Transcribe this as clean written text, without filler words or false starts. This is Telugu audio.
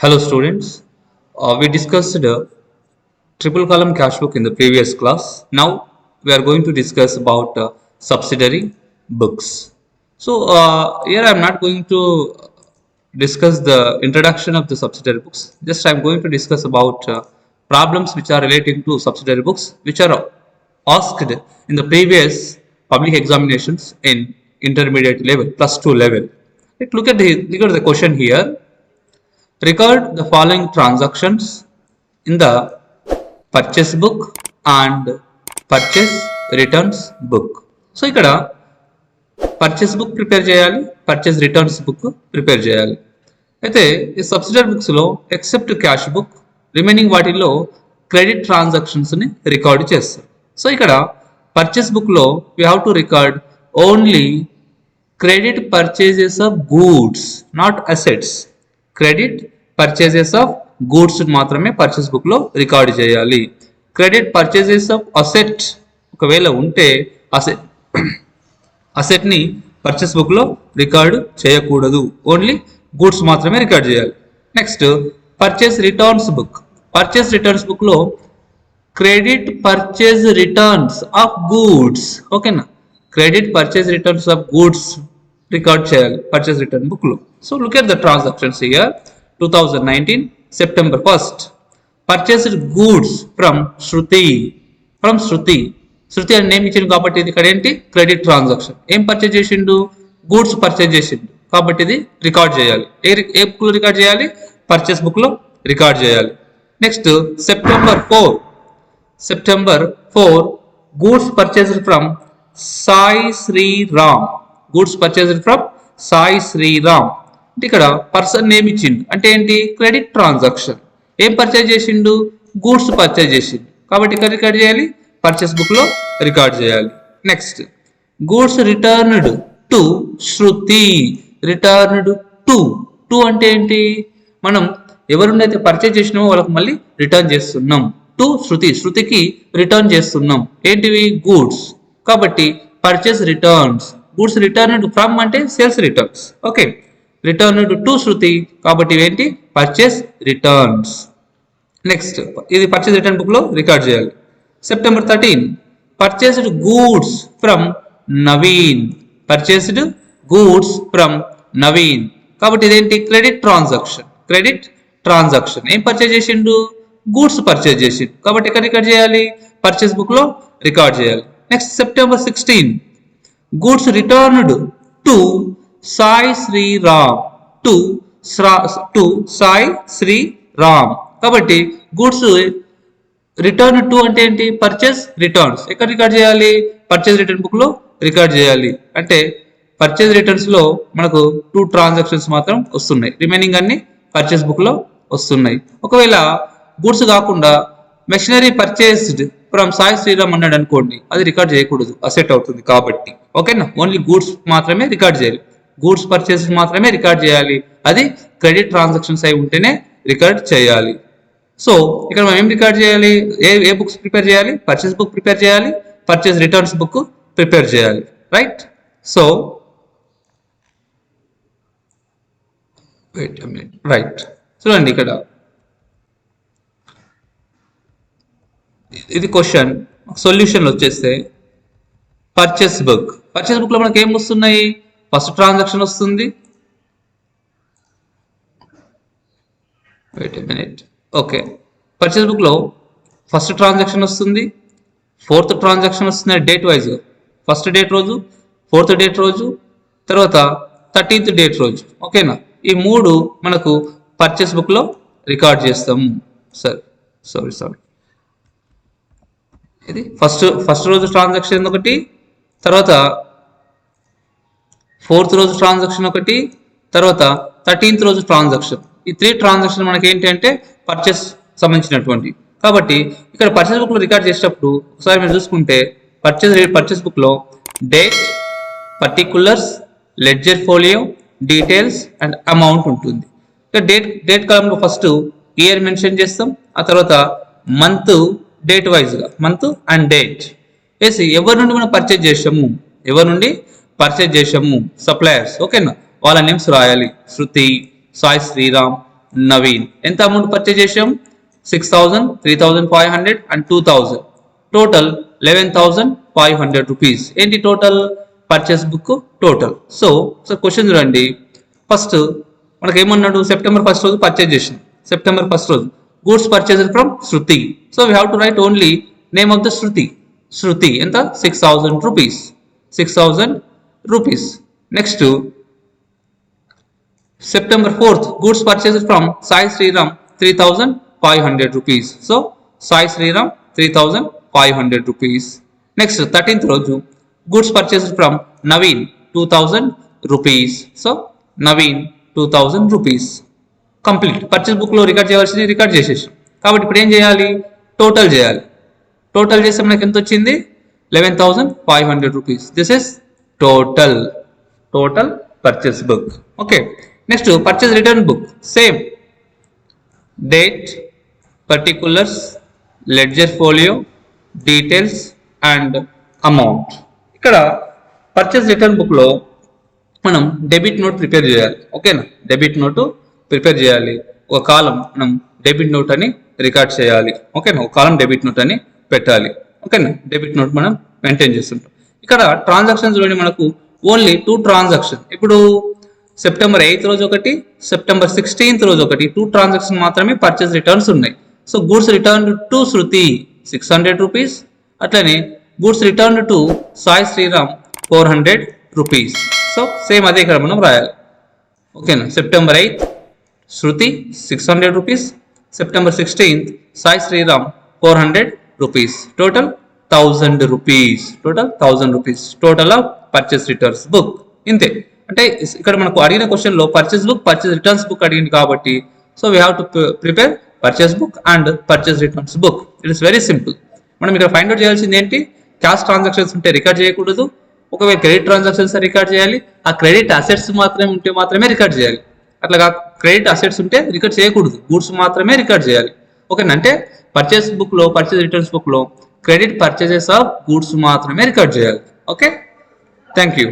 Hello students, we discussed triple column cash book in the previous class. Now we are going to discuss about subsidiary books. Here I am not going to discuss the introduction of the subsidiary books. Just I am going to discuss about problems which are relating to subsidiary books which are asked in the previous public examinations in intermediate level, +2 level. Look at the question here. Record the following transactions in the purchase book and purchase returns book. So ikkada purchase book prepare cheyali, purchase returns book prepare cheyali. అయితే ఈ సబ్సిడరీ బుక్స్ లో ఎక్సెప్ట్ క్యాష్ బుక్ రిమైనింగ్ వాటిల్లో క్రెడిట్ ట్రాన్సాక్షన్స్ ని రికార్డ్ చేస్తారు. సో ఇక్కడ పర్చేస్ బుక్ లో we have to record only credit purchases of goods, not assets. Credit purchases of goods మాత్రమే పర్చేస్ బుక్ లో రికార్డు చేయాలి. క్రెడిట్ పర్చేజెస్ ఆఫ్ అసెట్ ఒకవేళ ఉంటే అసెట్ ని పర్చేస్ బుక్ లో రికార్డు చేయకూడదు. ఓన్లీ గూడ్స్ మాత్రమే రికార్డ్ చేయాలి. Next purchase returns book. Purchase returns book లో credit purchase returns of goods, ఓకేనా, credit purchase returns of goods record చేయాలి పర్చేస్ రిటర్న్ బుక్ లో. So look at the transactions here. 2019 September 1st purchased goods from Shruti. Shruti అని నేమ్ ఇచ్చింది కాబట్టి ఇది ఇక్కడ ఏంటి, క్రెడిట్ ట్రాన్సాక్షన్. ఏం పర్చేజ్ చేసిండు, గూడ్స్ పర్చేజ్ చేసిండు కాబట్టి ఇది రికార్డ్ చేయాలి. ఏ బుక్ లో రికార్డ్ చేయాలి, పర్చేస్ బుక్ లో రికార్డ్ చేయాలి. Next September 4 goods purchased from Sai Sriram. Goods purchased from Sai Sriram. ఇక్కడ పర్సన్ నేమ్ ఇచ్చిండు అంటే ఏంటి, క్రెడిట్ ట్రాన్సాక్షన్. ఏం పర్చేజ్ చేసిండు, గూడ్స్ పర్చేజ్ చేసిండు కాబట్టి ఇక్కడ రికార్డ్ చేయాలి, పర్చేస్ బుక్ లో రికార్డ్ చేయాలి. Next goods returned to Shruti. Returned to అంటే ఏంటి, మనం ఎవరుండైతే పర్చేజ్ చేసినామో వాళ్ళకి మళ్ళీ రిటర్న్ చేస్తున్నాం. టు శృతికి రిటర్న్ చేస్తున్నాం. ఏంటివి, గూడ్స్ కాబట్టి purchase returns. Goods returned from అంటే sales returns, okay. Returned to Shruti కాబట్టి ఏంటి, పర్చేస్ రిటర్న్స్. నెక్స్ట్ ఇది పర్చేస్ రిటర్న్ బుక్ లో రికార్డ్ చేయాలి. September 13 purchased goods from Naveen. Purchased goods from Naveen కాబట్టి ఇదేంటి, క్రెడిట్ ట్రాన్సాక్షన్. ఏం పర్చేజ్ చేసిండు, గూడ్స్ పర్చేజ్ చేసిండు కాబట్టి ఎక్కడ రికార్డ్ చేయాలి, పర్చేస్ బుక్ లో రికార్డ్ చేయాలి. Next September 16 goods returned to Sai Sriram. To Sai Sriram కాబట్టి గూడ్స్ రిటర్న్ టు అంటే ఏంటి, పర్చేస్ రిటర్న్స్. ఎక్కడ రికార్డ్ చేయాలి, పర్చేస్ రిటర్న్ బుక్ లో రికార్డ్ చేయాలి. అంటే పర్చేస్ రిటర్న్స్ లో మనకు 2 ట్రాన్సాక్షన్స్ మాత్రం వస్తున్నాయి, రిమైనింగ్ అన్ని పర్చేస్ బుక్ లో వస్తున్నాయి. ఒకవేళ గూడ్స్ కాకుండా machinery purchased from Sai Sriram అన్నాడు అనుకోండి, అది రికార్డ్ చేయకూడదు, అసెట్ అవుతుంది కాబట్టి, ఓకేనా. ఓన్లీ గూడ్స్ మాత్రమే రికార్డ్ చేయాలి, గూడ్స్ పర్చేస్ మాత్రమే రికార్డ్ చేయాలి. అది క్రెడిట్ ట్రాన్సాక్షన్స్ అయి ఉంటేనే రికార్డ్ చేయాలి. సో ఇక్కడ మనం ఏం రికార్డ్ చేయాలి, ఏ బుక్స్ ప్రిపేర్ చేయాలి, పర్చేస్ బుక్ ప్రిపేర్ చేయాలి, పర్చేస్ రిటర్న్స్ బుక్ ప్రిపేర్ చేయాలి, రైట్. సో రైట్ చూడండి ఇక్కడ ఇది క్వశ్చన్. సొల్యూషన్ వచ్చేస్తే పర్చేస్ బుక్ లో మనకి ఏం వస్తున్నాయి, ఫస్ట్ ట్రాన్సాక్షన్ వస్తుంది, ఓకే. పర్చేస్ బుక్ లో ఫస్ట్ ట్రాన్సాక్షన్ వస్తుంది, 4th ట్రాన్సాక్షన్ వస్తుంది డేట్ వైజ్. ఫస్ట్ డేట్ రోజు, 4th డేట్ రోజు, తర్వాత 13th డేట్ రోజు, ఓకేనా. ఈ 3 మనకు పర్చేస్ బుక్ లో రికార్డ్ చేస్తాము. సారీ ఇది ఫస్ట్ రోజు ట్రాన్సాక్షన్ ఒకటి, తర్వాత 4th రోజు ట్రాన్సాక్షన్ ఒకటి, తర్వాత 13th రోజు ట్రాన్సాక్షన్. ఈ 3 ట్రాన్సాక్షన్ మనకి ఏంటి అంటే పర్చేస్ సంబంధించినటువంటి. కాబట్టి ఇక్కడ పర్చేస్ బుక్ లో రికార్డ్ చేసేటప్పుడు ఒకసారి మీరు చూసుకుంటే పర్చేస్ బుక్ లో date, particulars, ledger folio, details and amount ఉంటుంది. ఇక్కడ డేట్ కాలంలో ఫస్ట్ ఇయర్ మెన్షన్ చేస్తాం, ఆ తర్వాత మంత్, డేట్ వైజ్ గా మంత్ అండ్ డేట్ వేసి ఎవరి నుండి మనం పర్చేజ్ చేసాము, సప్లయర్స్, ఓకేనా, వాళ్ళ నేమ్స్ రాయాలి. శృతి, సాయి శ్రీరామ్, నవీన్. ఎంత అమౌంట్ పర్చేజ్ చేసాం? 6,000, 3,500 అండ్ 2,000. Total 11,500 rupees. ఏంటి total? Purchase book total. So question చూడండి. ఫస్ట్ మనకి ఏమన్నాడు? సెప్టెంబర్ 1st రోజు పర్చేజ్ చేసాం. సెప్టెంబర్ 1st రోజు goods purchased from Shruti. So we have to write only name of the Shruti. Shruti ఎంత? 6,000 rupees. 6,000 rupees. Next September 4th, goods purchased from Sai Sriram 3,500 rupees. So, Sai Sriram 3,500 rupees. Next, 13th రోజు goods purchased from Naveen 2,000 rupees. So, Naveen 2,000 rupees. Complete. Purchase book లో రికార్డ్ చేయవలసింది రికార్డ్ చేసేసాం. కాబట్టి ఇప్పుడు ఏం చేయాలి? టోటల్ చేయాలి. టోటల్ చేస్తే మనకి ఎంత వచ్చింది? 11,500 rupees. This is total purchase book. Okay. Next purchase return book. Same date, particulars, ledger folio, details and amount. ఇక్కడ పర్చేస్ రిటర్న్ బుక్ లో మనం డెబిట్ నోట్ ప్రిపేర్ చేయాలి. ఓకేనా? డెబిట్ నోట్ ప్రిపేర్ చేయాలి. ఒక కాలం మనం డెబిట్ నోట్ అని రికార్డ్ చేయాలి. ఓకేనా? ఒక కాలం డెబిట్ నోట్ అని పెట్టాలి. ఓకేనా? డెబిట్ నోట్ మనం మెయింటైన్ చేస్తుంటాం. ఇక్కడ ట్రాన్సాక్షన్స్ లోని మనకు ఓన్లీ 2 ట్రాన్సాక్షన్. ఇప్పుడు సెప్టెంబర్ 8th రోజు ఒకటి, సెప్టెంబర్ 16th రోజు ఒకటి, 2 ట్రాన్సాక్షన్ మాత్రమే పర్చేస్ రిటర్న్స్ ఉన్నాయి. So goods return to Shruti 600 rupees. అట్లనే goods return to Sai Sriram 400 rupees. So same అదే ఇక్కడ మనం రాయాలి. ఓకేనా? September 8th Shruti 600 rupees, September 16th Sai Sriram 400 rupees. Total 1,000 rupees. Total of purchase returns book. ఇంతే. అంటే ఇక్కడ మనకు అడిగిన క్వశ్చన్ లో purchase book, purchase returns book అడిగింది కాబట్టి so we have to prepare purchase book and purchase returns book. It is very simple. మనం ఇక్కడ ఫైండ్ అవుట్ చేయాల్సింది ఏంటి? క్యాష్ ట్రాన్సాక్షన్స్ ఉంటే రికార్డ్ చేయకూడదు. ఒకవేళ క్రెడిట్ ట్రాన్సాక్షన్స్ రికార్డ్ చేయాలి. ఆ క్రెడిట్ అసెట్స్ మాత్రమే రికార్డ్ చేయాలి. అట్లా క్రెడిట్ అసెట్స్ ఉంటే రికార్డ్ చేయకూడదు. గూడ్స్ మాత్రమే రికార్డ్ చేయాలి. ఓకేనా? అంటే పర్చేస్ బుక్ లో, పర్చేస్ రిటర్న్స్ బుక్ లో క్రెడిట్ పర్చేసెస్ ఆఫ్ గూడ్స్ మాత్రమే రికార్డ్ చేయాలి. Okay, thank you.